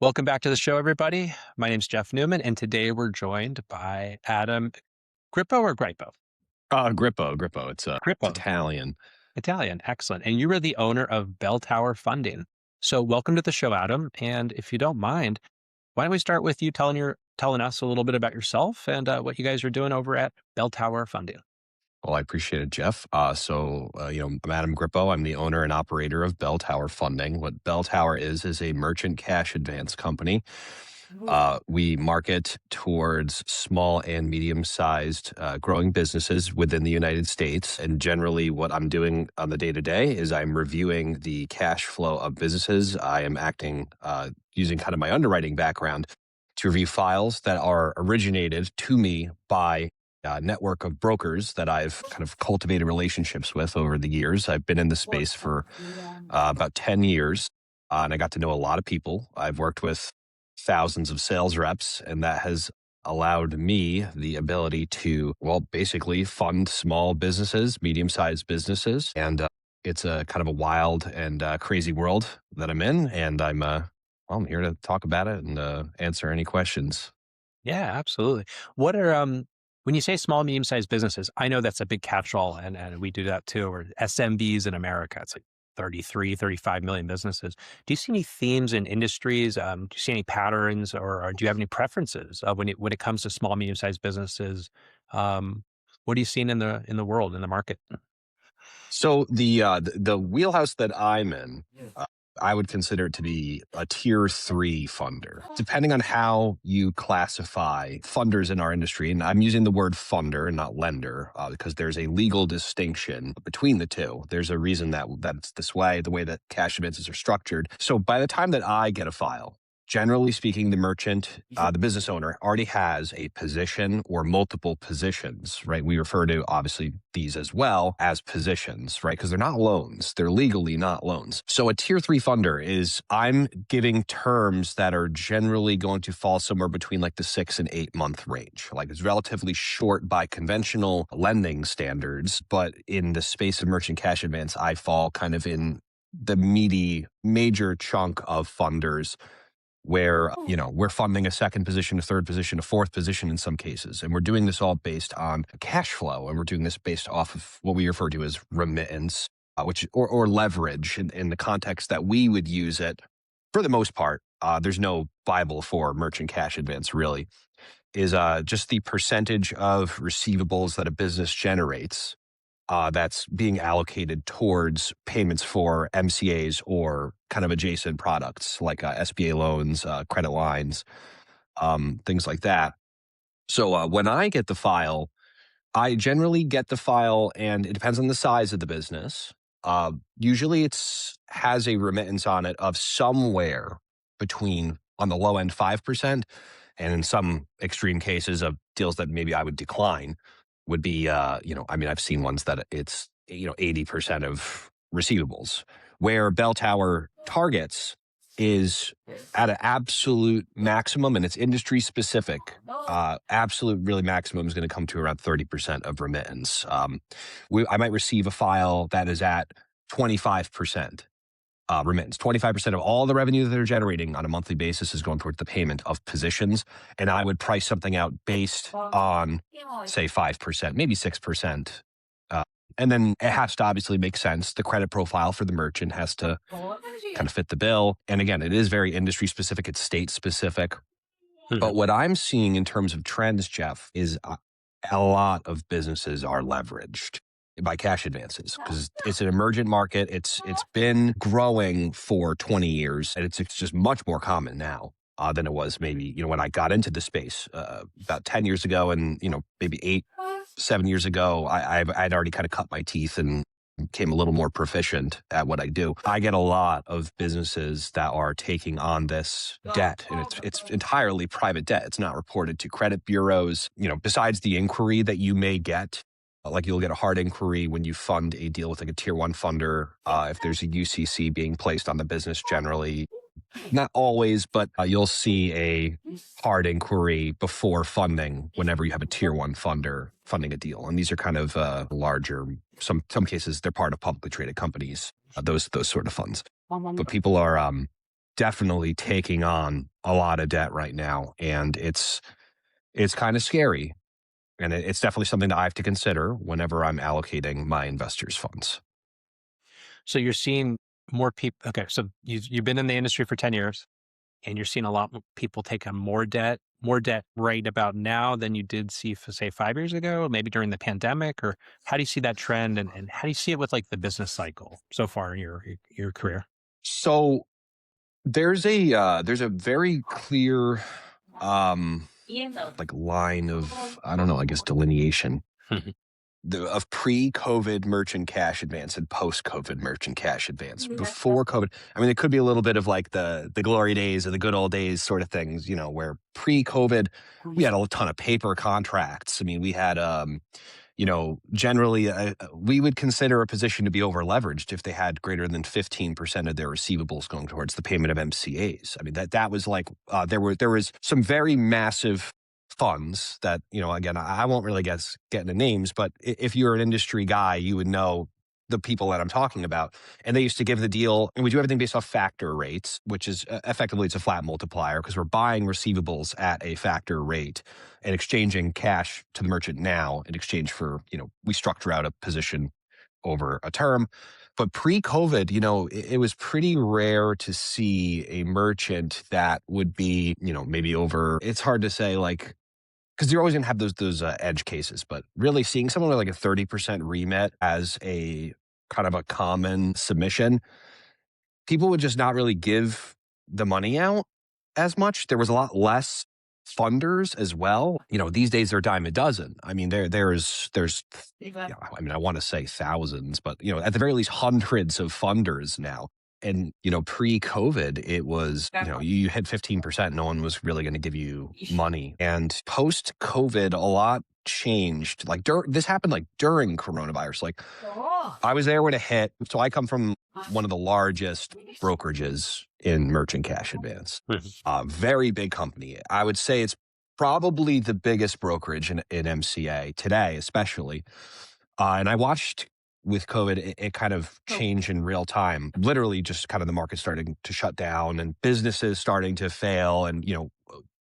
Welcome back to the show, everybody. My name's Jeff Newman, and today we're joined by Adam Grippo or Grippo? Grippo. It's Grippo, Italian. Italian. Excellent. And you are the owner of Belltower Funding. So welcome to the show, Adam. And if you don't mind, why don't we start with you telling us a little bit about yourself and what you guys are doing over at Belltower Funding? Well, I appreciate it, Jeff. I'm Adam Grippo. I'm the owner and operator of Belltower Funding. What Belltower is a merchant cash advance company. We market towards small and medium-sized growing businesses within the United States. And generally, what I'm doing on the day-to-day is I'm reviewing the cash flow of businesses. I am acting using kind of my underwriting background to review files that are originated to me by network of brokers that I've kind of cultivated relationships with over the years. I've been in the space for about 10 years, and I got to know a lot of people. I've worked with thousands of sales reps, and that has allowed me the ability to, well, basically fund small businesses, medium-sized businesses. And it's a kind of a wild and crazy world that I'm in, and I'm here to talk about it and answer any questions. Yeah, absolutely. What are when you say small, medium-sized businesses, I know that's a big catch-all, and we do that too. Or SMBs in America, it's like 33, 35 million businesses. Do you see any themes in industries? Do you see any patterns, or do you have any preferences when it comes to small, medium-sized businesses? What are you seeing in the world, in the market? So the wheelhouse that I'm in, I would consider it to be a tier three funder. Depending on how you classify funders in our industry, and I'm using the word funder and not lender because there's a legal distinction between the two. There's a reason that it's this way, the way that cash advances are structured. So by the time that I get a file, generally speaking, the merchant, the business owner already has a position or multiple positions, right? We refer to obviously these as well as positions, right? Because they're not loans. They're legally not loans. So a tier three funder is I'm giving terms that are generally going to fall somewhere between like the 6 and 8 month range. Like it's relatively short by conventional lending standards, but in the space of merchant cash advance, I fall kind of in the meaty major chunk of funders where we're funding a second position, a third position, a fourth position in some cases, and we're doing this all based on cash flow, and we're doing this based off of what we refer to as remittance, which or leverage in the context that we would use it. For the most part, there's no Bible for merchant cash advance really. Is just the percentage of receivables that a business generates that's being allocated towards payments for MCAs or kind of adjacent products like SBA loans, credit lines, things like that. So when I get the file, I generally get the file, and it depends on the size of the business. Usually, it's has a remittance on it of somewhere between on the low end 5%, and in some extreme cases of deals that maybe I would decline would be, I've seen ones that it's 80% of receivables. Where Bell Tower targets is at an absolute maximum, and it's industry specific. Absolute really maximum is going to come to around 30% of remittance. I might receive a file that is at 25% remittance. 25% of all the revenue that they're generating on a monthly basis is going towards the payment of positions. And I would price something out based on, say, 5%, maybe 6%. And then it has to obviously make sense. The credit profile for the merchant has to kind of fit the bill. And again, it is very industry specific, it's state specific. But what I'm seeing in terms of trends, Jeff, is a lot of businesses are leveraged by cash advances because it's an emergent market. It's been growing for 20 years, and it's just much more common now than it was maybe when I got into the space about 10 years ago, and maybe 7 years ago. I'd already kind of cut my teeth and became a little more proficient at what I do. I get a lot of businesses that are taking on this debt, and it's entirely private debt. It's not reported to credit bureaus. Besides the inquiry that you may get, like you'll get a hard inquiry when you fund a deal with like a tier one funder. If there's a UCC being placed on the business, generally, not always, but you'll see a hard inquiry before funding whenever you have a tier one funder funding a deal. And these are kind of larger, some cases they're part of publicly traded companies, those sort of funds. But people are definitely taking on a lot of debt right now, and it's kind of scary. And it's definitely something that I have to consider whenever I'm allocating my investors' funds. So you're seeing more people. Okay, so you've been in the industry for 10 years, and you're seeing a lot people take on more debt right about now than you did see for say 5 years ago, maybe during the pandemic, or how do you see that trend, and how do you see it with like the business cycle so far in your career? So there's a very clear um like line of, I don't know, I guess delineation of pre-COVID merchant cash advance and post-COVID merchant cash advance. Before COVID, I mean, it could be a little bit of like the glory days or the good old days sort of things, where pre-COVID we had a ton of paper contracts. I mean, we had generally we would consider a position to be over leveraged if they had greater than 15% of their receivables going towards the payment of MCAs. I mean, that was like, there was some very massive funds that, again, I won't really get into names, but if you're an industry guy, you would know the people that I'm talking about. And they used to give the deal, and we do everything based off factor rates, which is effectively it's a flat multiplier because we're buying receivables at a factor rate and exchanging cash to the merchant now in exchange for, we structure out a position over a term. But pre-COVID, it was pretty rare to see a merchant that would be, maybe over, it's hard to say, like, because you're always going to have those edge cases, but really seeing someone with like a 30% remit as a kind of a common submission, people would just not really give the money out as much. There was a lot less funders as well. These days they're a dime a dozen. I mean, there's I mean, I want to say thousands, but at the very least hundreds of funders now. And pre-COVID, it was you hit 15%, no one was really going to give you money. And post-COVID, a lot changed. Like this happened like during coronavirus. Like I was there when it hit. So I come from one of the largest brokerages in merchant cash advance. Mhm. A very big company. I would say it's probably the biggest brokerage in MCA today, especially. And I watched with COVID, it kind of changed in real time. Literally, just kind of the market starting to shut down and businesses starting to fail, and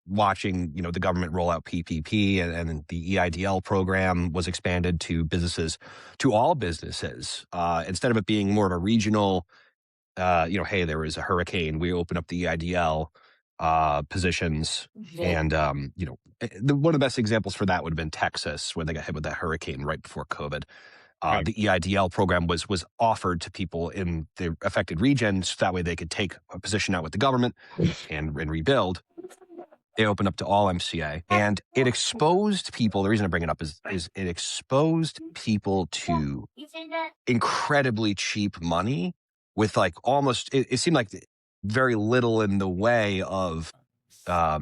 watching the government roll out PPP, and the EIDL program was expanded to businesses, to all businesses, instead of it being more of a regional. Hey, there was a hurricane. We open up the EIDL positions, and one of the best examples for that would have been Texas when they got hit with that hurricane right before COVID. Right. The EIDL program was offered to people in the affected regions. That way they could take a position out with the government and rebuild. They opened up to all MCA, and it exposed people. The reason I bring it up is it exposed people to incredibly cheap money with like almost, it seemed like very little in the way of, I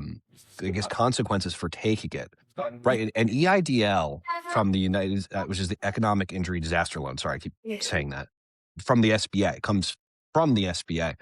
guess, consequences for taking it. Right. And EIDL from the which is the Economic Injury Disaster Loan. Sorry, I keep saying that, from the SBA. It comes from the SBA.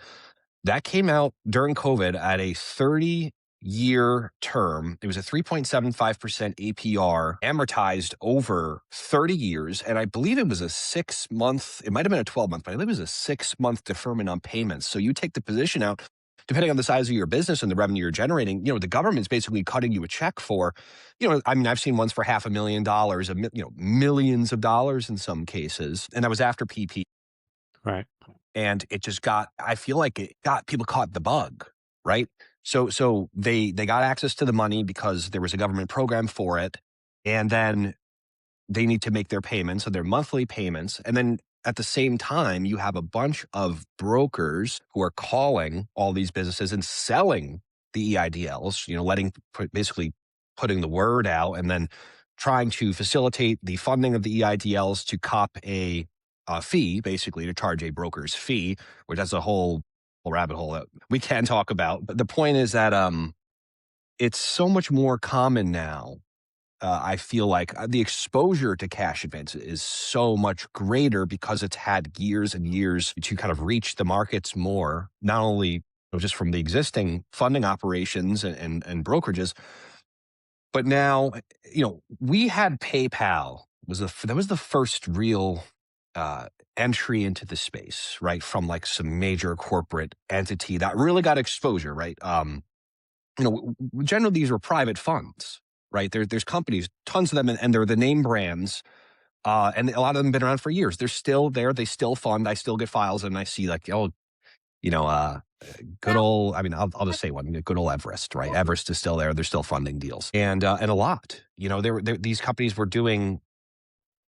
That came out during COVID at a 30-year term. It was a 3.75% APR amortized over 30 years. And I believe it was a 6-month, it might have been a 12-month, but I believe it was a 6-month deferment on payments. So you take the position out, depending on the size of your business and the revenue you're generating, the government's basically cutting you a check for, I mean, I've seen ones for $500,000, millions of dollars in some cases. And that was after PP. Right. And it just I feel like it got people caught the bug, right? So they got access to the money because there was a government program for it. And then they need to make their payments, so their monthly payments. And then at the same time, you have a bunch of brokers who are calling all these businesses and selling the EIDLs, basically putting the word out, and then trying to facilitate the funding of the EIDLs to cop a fee, basically to charge a broker's fee, which that's a whole rabbit hole that we can talk about. But the point is that it's so much more common now. I feel like the exposure to cash advance is so much greater because it's had years and years to kind of reach the markets more, not only just from the existing funding operations and brokerages, but now, we had PayPal that was the first real entry into the space, right? From like some major corporate entity that really got exposure, right? Generally these were private funds, right? There's companies, tons of them, and they're the name brands. And a lot of them have been around for years. They're still there. They still fund. I still get files and I see like, oh, you know, uh, good old, I mean, I'll just say one, good old Everest, right? Everest is still there. They're still funding deals and a lot, these companies were doing,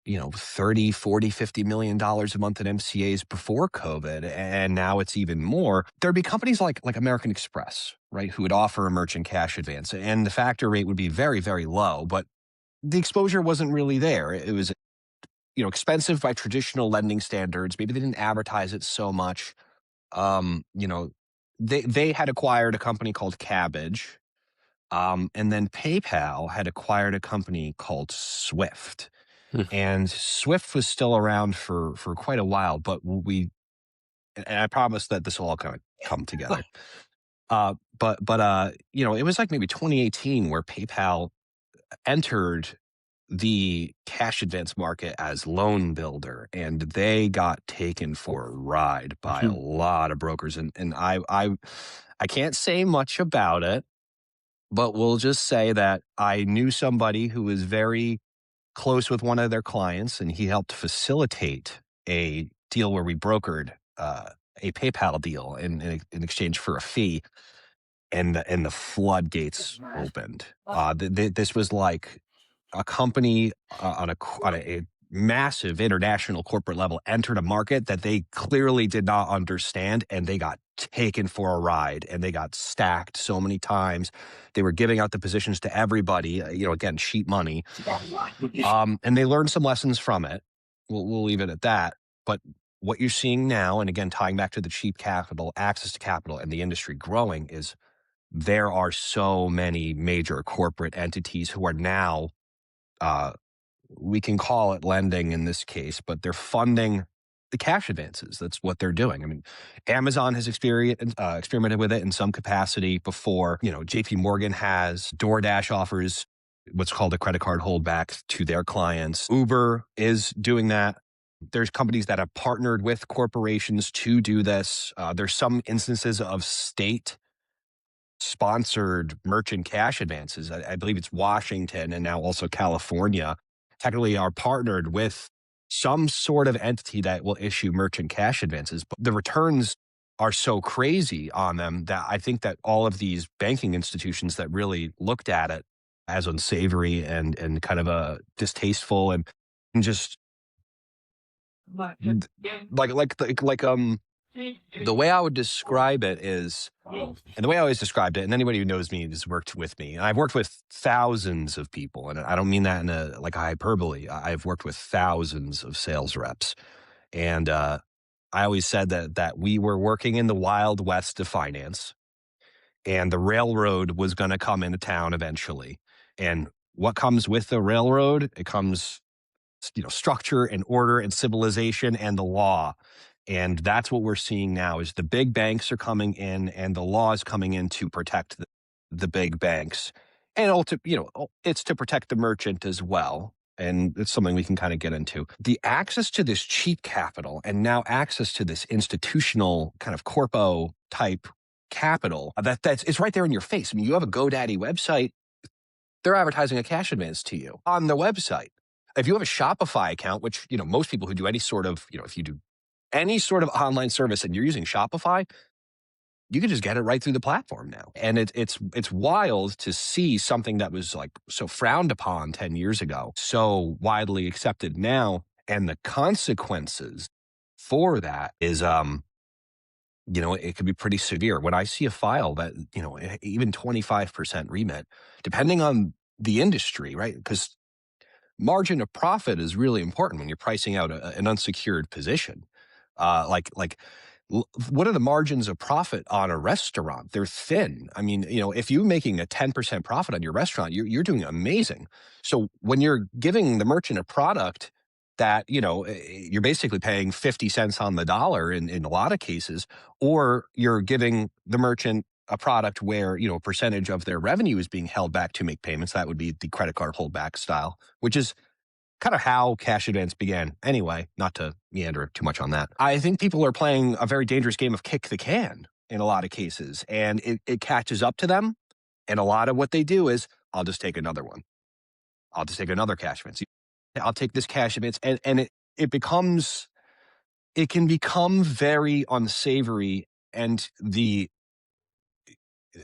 30, 40, $50 million a month in MCAs before COVID. And now it's even more. There'd be companies like American Express, right? Who would offer a merchant cash advance and the factor rate would be very, very low, but the exposure wasn't really there. It was, expensive by traditional lending standards. Maybe they didn't advertise it so much. Um, you know, they had acquired a company called Cabbage, and then PayPal had acquired a company called Swift, Hmm. and Swift was still around for quite a while. But and I promise that this will all kind of come together. It was like maybe 2018 where PayPal entered the cash advance market as loan builder, and they got taken for a ride by a Mhm. lot of brokers. And I can't say much about it, but we'll just say that I knew somebody who was very close with one of their clients, and he helped facilitate a deal where we brokered a PayPal deal in exchange for a fee, and the floodgates opened. This was like a company on a massive international corporate level entered a market that they clearly did not understand, and they got taken for a ride, and they got stacked so many times. They were giving out the positions to everybody, again, cheap money. And they learned some lessons from it. We'll leave it at that. But what you're seeing now, and again, tying back to the cheap capital, access to capital, and the industry growing, is there are so many major corporate entities who are now, uh, we can call it lending in this case, but they're funding the cash advances. That's what they're doing. I mean, Amazon has experimented with it in some capacity before. JP Morgan has, DoorDash offers what's called a credit card holdback to their clients. Uber is doing that. There's companies that have partnered with corporations to do this. There's some instances of state sponsored merchant cash advances. I believe it's Washington and now also California technically are partnered with some sort of entity that will issue merchant cash advances. But the returns are so crazy on them that I think that all of these banking institutions that really looked at it as unsavory and kind of a distasteful and just like the way I would describe it is, and the way I always described it, and anybody who knows me has worked with me, and I've worked with thousands of people, and I don't mean that in a hyperbole. I've worked with thousands of sales reps, and I always said that we were working in the wild west of finance, and the railroad was going to come into town eventually. And what comes with the railroad? It comes, structure and order and civilization and the law. And that's what we're seeing now is the big banks are coming in and the law is coming in to protect the big banks. And it's to protect the merchant as well. And it's something we can kind of get into. The access to this cheap capital and now access to this institutional kind of corpo type capital that's it's right there in your face. I mean, you have a GoDaddy website, they're advertising a cash advance to you on the website. If you have a Shopify account, which, most people who do any sort of, if you do any sort of online service and you're using Shopify, you can just get it right through the platform now. And it's wild to see something that was like so frowned upon 10 years ago, so widely accepted now. And the consequences for that is, it could be pretty severe. When I see a file that, even 25% remit, depending on the industry, right? Because margin of profit is really important when you're pricing out an unsecured position. What are the margins of profit on a restaurant? They're thin. I mean, if you're making a 10% profit on your restaurant, you're doing amazing. So when you're giving the merchant a product that, you're basically paying 50 cents on the dollar in a lot of cases, or you're giving the merchant a product where, a percentage of their revenue is being held back to make payments. That would be the credit card holdback style, which is kind of how cash advance began. Anyway, not to meander too much on that. I think people are playing a very dangerous game of kick the can in a lot of cases, and it catches up to them. And a lot of what they do is, I'll just take another one. I'll just take another cash advance. I'll take this cash advance. And it becomes, it can become very unsavory. And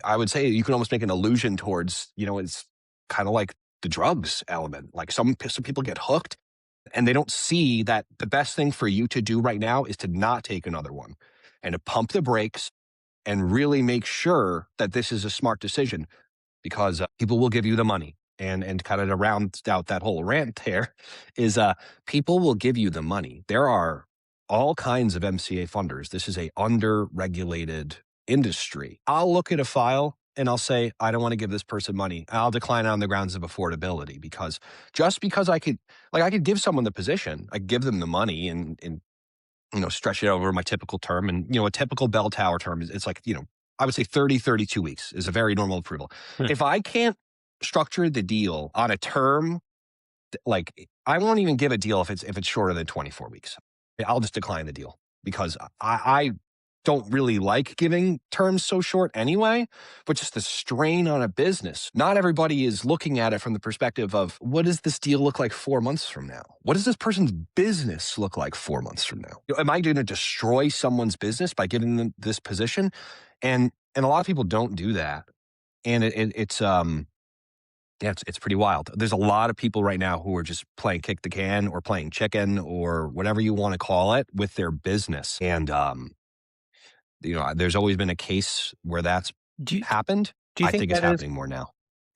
I would say you can almost make an allusion towards, it's kind of like the drugs element. Like some people get hooked and they don't see that the best thing for you to do right now is to not take another one and to pump the brakes and really make sure that this is a smart decision, because people will give you the money. And kind of to round out that whole rant there is people will give you the money. There are all kinds of MCA funders. This is a under-regulated industry. I'll look at a file and I'll say, I don't want to give this person money. I'll decline on the grounds of affordability, because just because I could give someone the position, I give them the money and stretch it over my typical term. And, a typical Belltower term is, it's like, I would say 30, 32 weeks is a very normal approval. If I can't structure the deal on a term, like I won't even give a deal if it's shorter than 24 weeks. I'll just decline the deal, because I don't really like giving terms so short anyway, but just the strain on a business. Not everybody is looking at it from the perspective of, what does this deal look like 4 months from now? What does this person's business look like 4 months from now? Am I going to destroy someone's business by giving them this position? And a lot of people don't do that. And it's pretty wild. There's a lot of people right now who are just playing kick the can or playing chicken or whatever you want to call it with their business. And, there's always been a case where that's Do you happened. do you I think think it's that is happening more now.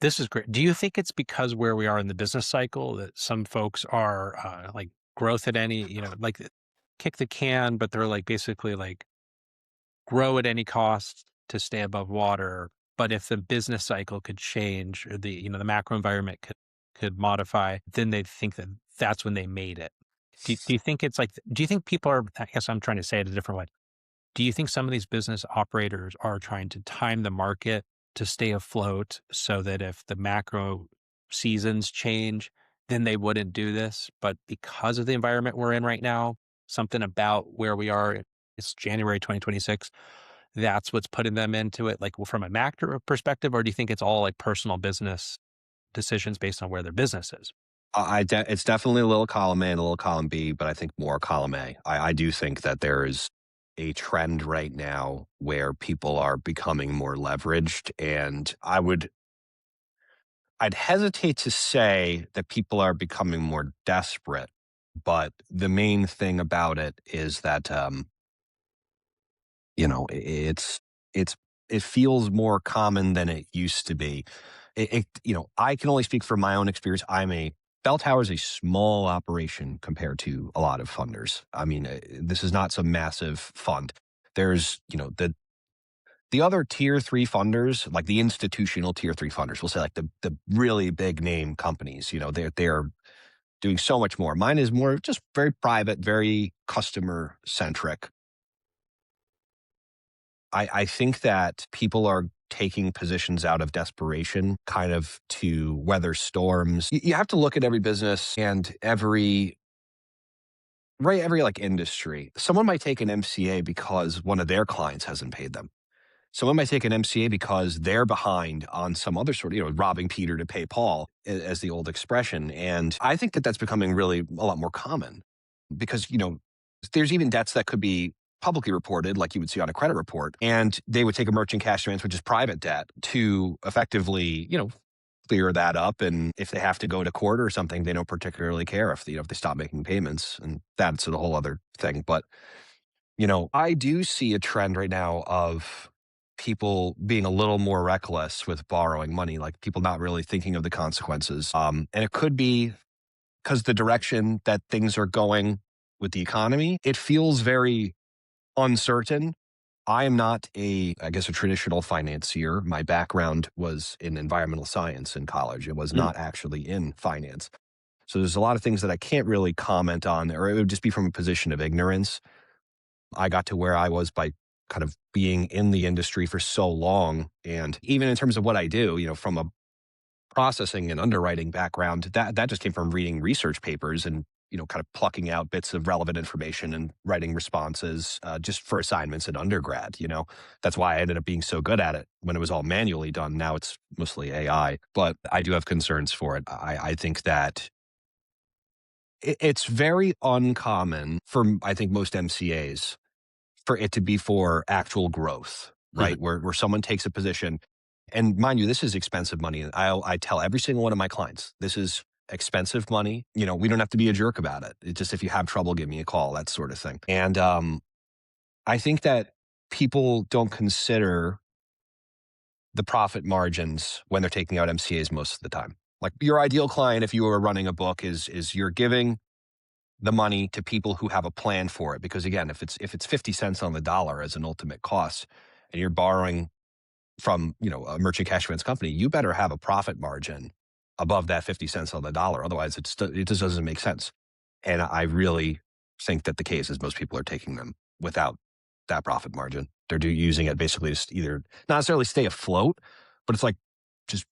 this is great. Do you think it's because where we are in the business cycle that some folks are like growth at any, like kick the can, but they're like basically like grow at any cost to stay above water. But if the business cycle could change, or the macro environment could modify, then they think that that's when they made it. Do you think it's like? Do you think people are? I guess I'm trying to say it a different way. Do you think some of these business operators are trying to time the market to stay afloat, so that if the macro seasons change, then they wouldn't do this? But because of the environment we're in right now, something about where we are, it's January 2026, that's what's putting them into it, like from a macro perspective, or do you think it's all like personal business decisions based on where their business is? It's definitely a little column A and a little column B, but I think more column A. I do think that there is a trend right now where people are becoming more leveraged, and I'd hesitate to say that people are becoming more desperate, but the main thing about it is that it's it feels more common than it used to be. I can only speak from my own experience. Belltower is a small operation compared to a lot of funders. I mean, this is not some massive fund. There's, the other tier three funders, like the institutional tier three funders, we'll say like the really big name companies, they're doing so much more. Mine is more just very private, very customer centric. I think that people are taking positions out of desperation, kind of to weather storms. You have to look at every business and every like industry. Someone might take an MCA because one of their clients hasn't paid them. Someone might take an MCA because they're behind on some other sort of, robbing Peter to pay Paul, as the old expression. And I think that that's becoming really a lot more common, because, there's even debts that could be publicly reported, like you would see on a credit report, and they would take a merchant cash advance, which is private debt, to effectively, clear that up. And if they have to go to court or something, they don't particularly care if if they stop making payments, and that's a whole other thing. But I do see a trend right now of people being a little more reckless with borrowing money, like people not really thinking of the consequences. And it could be because the direction that things are going with the economy, it feels very uncertain. I am not I guess, a traditional financier. My background was in environmental science in college. It was Mm. not actually in finance. So there's a lot of things that I can't really comment on, or it would just be from a position of ignorance. I got to where I was by kind of being in the industry for so long. And even in terms of what I do, from a processing and underwriting background, that just came from reading research papers and, kind of plucking out bits of relevant information and writing responses just for assignments in undergrad. That's why I ended up being so good at it when it was all manually done. Now it's mostly AI, but I do have concerns for it. I think that it's very uncommon for, I think, most MCAs for it to be for actual growth, Mhm. right? Where someone takes a position, and mind you, this is expensive money. And I tell every single one of my clients, this is expensive money. We don't have to be a jerk about it. It's just, if you have trouble, give me a call, that sort of thing. And I think that people don't consider the profit margins when they're taking out MCAs most of the time. Like, your ideal client, if you were running a book, is you're giving the money to people who have a plan for it. Because again, if it's 50 cents on the dollar as an ultimate cost, and you're borrowing from a merchant cash advance company, you better have a profit margin above that 50 cents on the dollar. Otherwise, it just doesn't make sense. And I really think that the case is most people are taking them without that profit margin. They're using it basically to either not necessarily stay afloat, but it's like just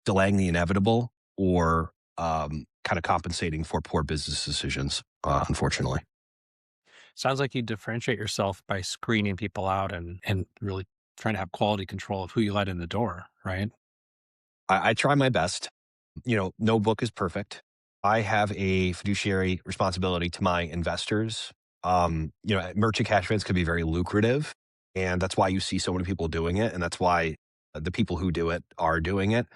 delaying the inevitable, or kind of compensating for poor business decisions, unfortunately. Sounds like you differentiate yourself by screening people out and really trying to have quality control of who you let in the door, right? I try my best. No book is perfect. I have a fiduciary responsibility to my investors. Merchant cash advance could be very lucrative, and that's why you see so many people doing it, and that's why the people who do it are doing it.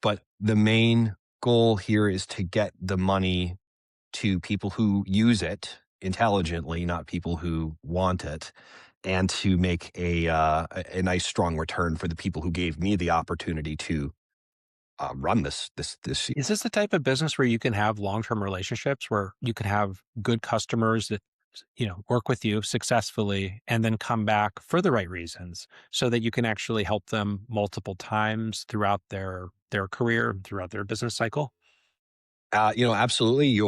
But the main goal here is to get the money to people who use it intelligently, not people who want it, and to make a nice strong return for the people who gave me the opportunity to run this. Is this the type of business where you can have long-term relationships, where you can have good customers that work with you successfully and then come back for the right reasons, so that you can actually help them multiple times throughout their career, throughout their business cycle? Absolutely.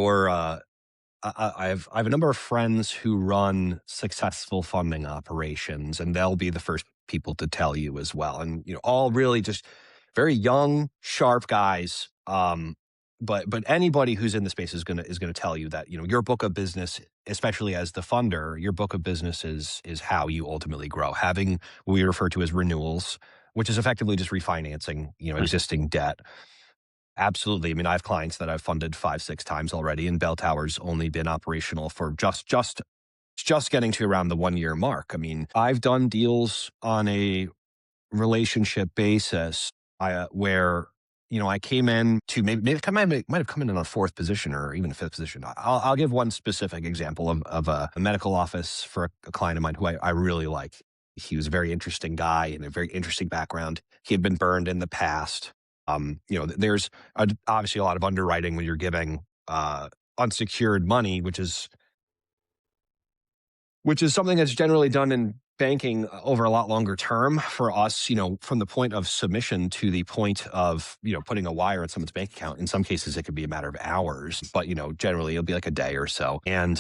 I have a number of friends who run successful funding operations, and they'll be the first people to tell you as well. And all really just very young, sharp guys. But anybody who's in the space is gonna tell you that your book of business, especially as the funder, your book of business is how you ultimately grow. Having what we refer to as renewals, which is effectively just refinancing Mhm. existing debt. Absolutely. I mean, I have clients that I've funded 5, 6 times already, and Belltower's only been operational for just getting to around the 1-year mark. I mean, I've done deals on a relationship basis, where I came in to maybe might have come in a fourth position or even a fifth position. I'll give one specific example of a medical office for a client of mine who I really like. He was a very interesting guy and a very interesting background. He had been burned in the past. There's obviously a lot of underwriting when you're giving unsecured money, which is something that's generally done in banking over a lot longer term. For us, from the point of submission to the point of putting a wire in someone's bank account, in some cases it could be a matter of hours, but generally it'll be like a day or so. And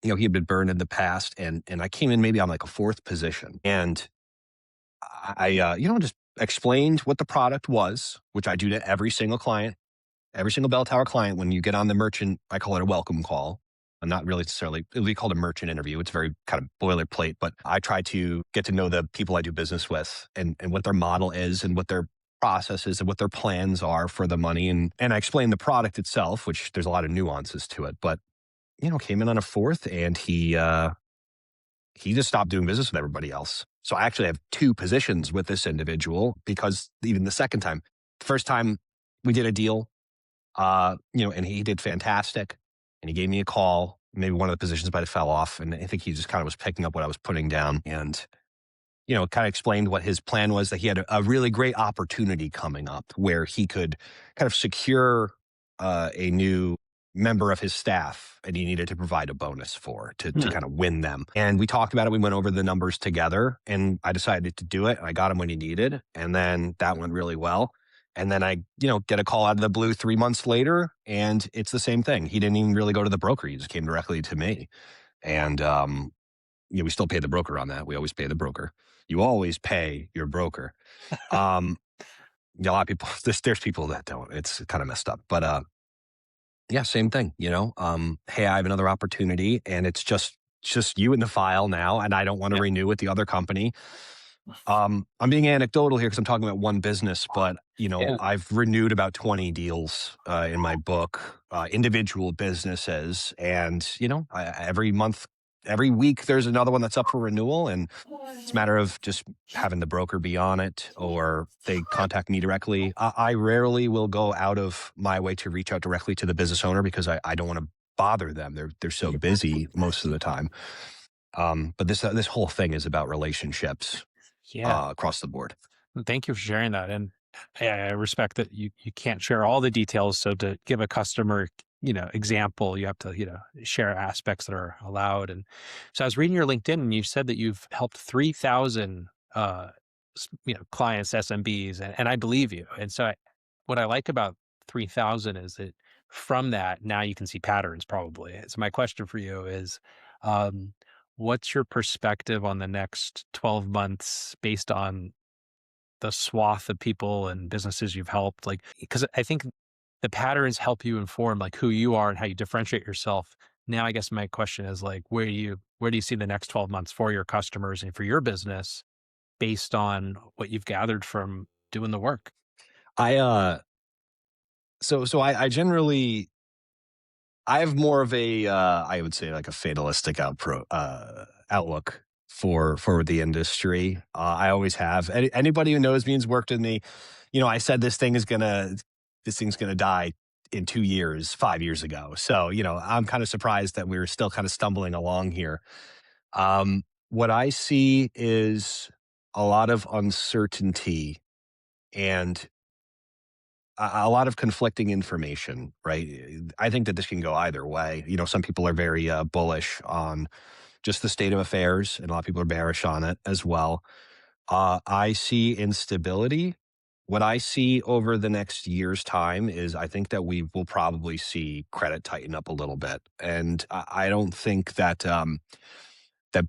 he had been burned in the past, and I came in maybe on like a fourth position, and I just explained what the product was, which I do to every single client. Every single bell tower client, when you get on the merchant, I call it a welcome call. Not really necessarily, it would be called a merchant interview. It's very kind of boilerplate, but I try to get to know the people I do business with, and what their model is, and what their process is, and what their plans are for the money. And I explain the product itself, which there's a lot of nuances to it. But, came in on a fourth, and he just stopped doing business with everybody else. So I actually have two positions with this individual, because even the second time, the first time we did a deal, and he did fantastic. And he gave me a call. Maybe one of the positions might have fell off. And I think he just kind of was picking up what I was putting down, and, kind of explained what his plan was, that he had a really great opportunity coming up where he could kind of secure a new member of his staff, and he needed to provide a bonus for to Hmm. kind of win them. And we talked about it. We went over the numbers together, and I decided to do it. And I got him what he needed. And then that went really well. And then I, get a call out of the blue 3 months later, and it's the same thing. He didn't even really go to the broker. He just came directly to me. And, we still pay the broker on that. We always pay the broker. You always pay your broker. Um, yeah, a lot of people, there's people that don't. It's kind of messed up. But Yeah, same thing, hey, I have another opportunity and it's just you in the file now and I don't want to Yeah. renew with the other company. I'm being anecdotal here because I'm talking about one business, but Yeah. I've renewed about 20 deals in my book, individual businesses, and every month, every week, there's another one that's up for renewal, and it's a matter of just having the broker be on it, or they contact me directly. I rarely will go out of my way to reach out directly to the business owner because I don't want to bother them. They're so busy most of the time. But this whole thing is about relationships Yeah. across the board. Thank you for sharing that. And I respect that you can't share all the details. So to give a customer, example, you have to, share aspects that are allowed. And so I was reading your LinkedIn and you said that you've helped 3,000, clients, SMBs, and I believe you. And so what I like about 3,000 is that from that, now you can see patterns probably. So my question for you is, um, what's your perspective on the next 12 months based on the swath of people and businesses you've helped? Like, because I think the patterns help you inform like who you are and how you differentiate yourself. Now, I guess my question is like, where do you see the next 12 months for your customers and for your business based on what you've gathered from doing the work? I I generally I have more of a I would say like a fatalistic outlook for the industry. I always have. Anybody who knows me and's worked with me, I said this thing's gonna die in 2 years, 5 years ago. So I'm kind of surprised that we're still kind of stumbling along here. What I see is a lot of uncertainty and a lot of conflicting information, right? I think that this can go either way. Some people are very bullish on just the state of affairs, and a lot of people are bearish on it as well. I see instability. What I see over the next year's time is I think that we will probably see credit tighten up a little bit. And I don't think that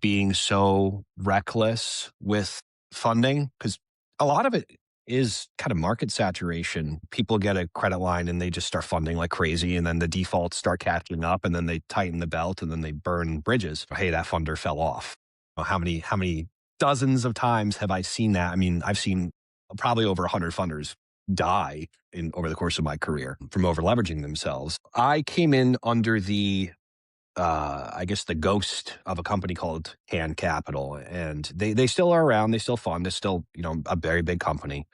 being so reckless with funding, because a lot of it is kind of market saturation. People get a credit line and they just start funding like crazy, and then the defaults start catching up, and then they tighten the belt, and then they burn bridges. Hey, that funder fell off. How many dozens of times have I seen that? I mean, I've seen probably over 100 funders die in over the course of my career from over leveraging themselves. I came in under the I guess the ghost of a company called Can Capital, and they still are around. They still fund. It's still a very big company.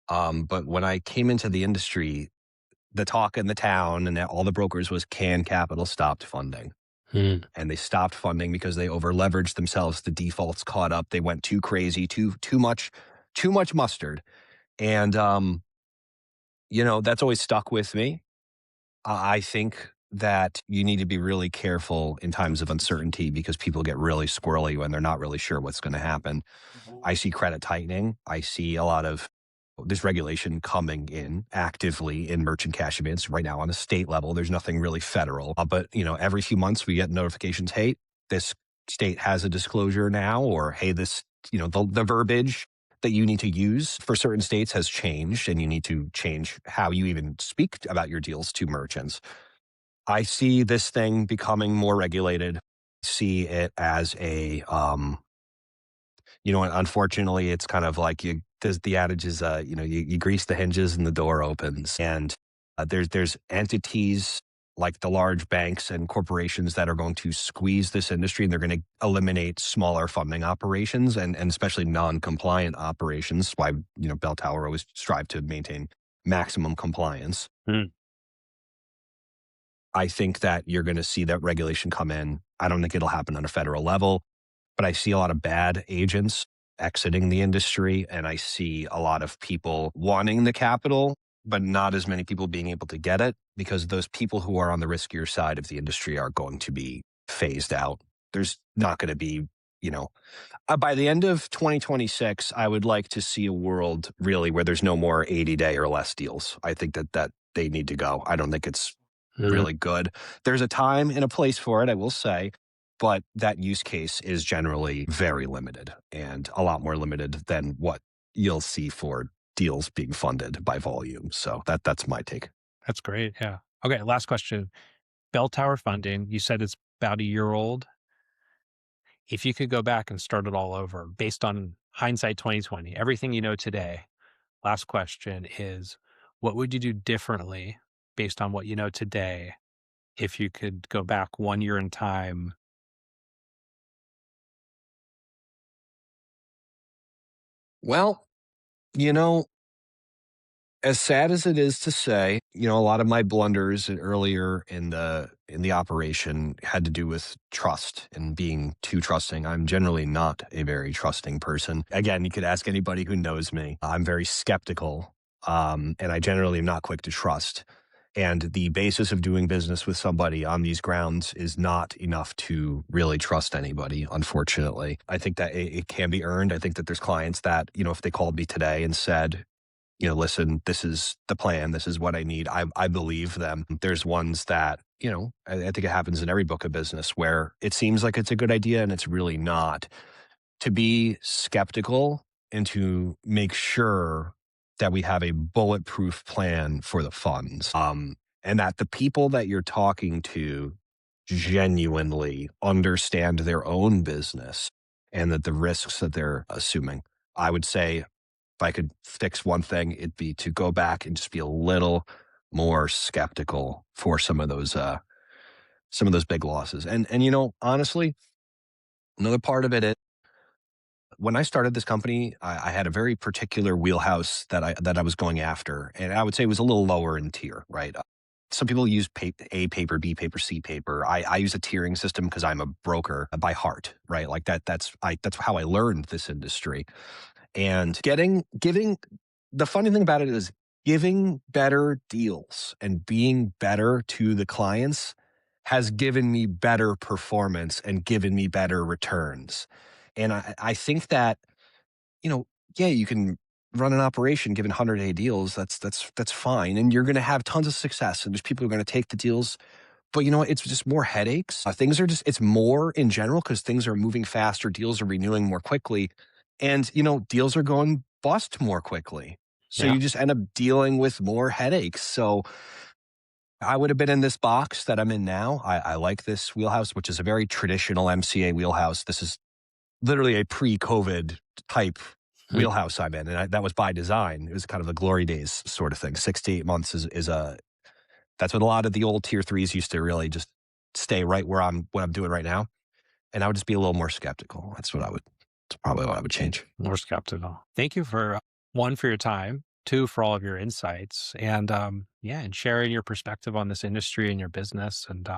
But when I came into the industry, the talk in the town and all the brokers was Can Capital stopped funding, Hmm. and they stopped funding because they over leveraged themselves. The defaults caught up. They went too crazy, too much mustard, and that's always stuck with me. I think that you need to be really careful in times of uncertainty because people get really squirrely when they're not really sure what's going to happen. I see credit tightening. I see a lot of this regulation coming in actively in merchant cash advance right now on a state level. There's nothing really federal, but every few months we get notifications. Hey, this state has a disclosure now, or hey, this the verbiage that you need to use for certain states has changed, and you need to change how you even speak about your deals to merchants. I see this thing becoming more regulated. See it as unfortunately, it's kind of like the adage is, you grease the hinges and the door opens. And there's entities like the large banks and corporations that are going to squeeze this industry, and they're going to eliminate smaller funding operations and especially non-compliant operations. Why, Belltower always strive to maintain maximum compliance. Hmm. I think that you're going to see that regulation come in. I don't think it'll happen on a federal level, but I see a lot of bad agents exiting the industry, and I see a lot of people wanting the capital, but not as many people being able to get it because those people who are on the riskier side of the industry are going to be phased out. There's not going to be, you know, by the end of 2026, I would like to see a world really where there's no more 80-day or less deals. I think that they need to go. I don't think it's Hmm. really good. There's a time and a place for it, I will say, but that use case is generally very limited and a lot more limited than what you'll see for deals being funded by volume. So that's my take. That's great. Yeah. Okay, last question. Belltower funding, you said it's about a year old. If you could go back and start it all over based on hindsight 2020, everything you know today, last question is what would you do differently based on what you know today if you could go back 1 year in time? Well, you know, as sad as it is to say, a lot of my blunders earlier in the operation had to do with trust and being too trusting. I'm generally not a very trusting person. Again, you could ask anybody who knows me. I'm very skeptical, and I generally am not quick to trust. And the basis of doing business with somebody on these grounds is not enough to really trust anybody, unfortunately. I think that it can be earned. I think that there's clients that, if they called me today and said, listen, this is the plan. This is what I need. I believe them. There's ones that, I think it happens in every book of business where it seems like it's a good idea and it's really not. To be skeptical and to make sure that we have a bulletproof plan for the funds. And that the people that you're talking to genuinely understand their own business and that the risks that they're assuming. I would say if I could fix one thing, it'd be to go back and just be a little more skeptical for some of those big losses. And honestly, another part of it is when I started this company, I had a very particular wheelhouse that I was going after, and I would say it was a little lower in tier, right? Some people use A paper, B paper, C paper. I use a tiering system because I'm a broker by heart, right? Like that. That's how I learned this industry. And giving the funny thing about it is giving better deals and being better to the clients has given me better performance and given me better returns. And I think that, yeah, you can run an operation given 100-day deals. That's fine. And you're going to have tons of success. And there's people who are going to take the deals. But you know what? It's just more headaches. Things are just, it's more in general because things are moving faster. Deals are renewing more quickly. And, deals are going bust more quickly. So Yeah. you just end up dealing with more headaches. So I would have been in this box that I'm in now. I like this wheelhouse, which is a very traditional MCA wheelhouse. This is literally a pre-COVID type Mhm. wheelhouse I'm in. And that was by design. It was kind of a glory days sort of thing. 6 to 8 months is a that's what a lot of the old tier threes used to really just stay right where what I'm doing right now. And I would just be a little more skeptical. That's probably what I would change. More skeptical. Thank you for one, for your time, two, for all of your insights, and yeah, and sharing your perspective on this industry and your business. And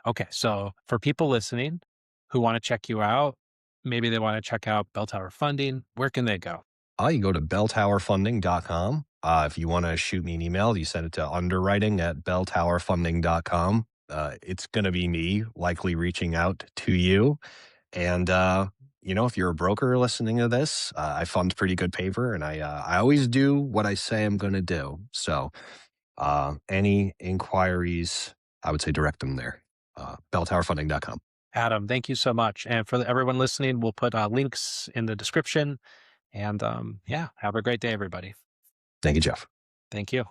okay, so for people listening who want to check you out, maybe they want to check out Bell Tower Funding, where can they go? You go to belltowerfunding.com. If you want to shoot me an email, you send it to underwriting@belltowerfunding.com. It's going to be me likely reaching out to you. And, if you're a broker listening to this, I fund pretty good paper and I always do what I say I'm going to do. So, any inquiries, I would say direct them there. Belltowerfunding.com. Adam, thank you so much. And for everyone listening, we'll put links in the description. And yeah, have a great day, everybody. Thank you, Jeff. Thank you.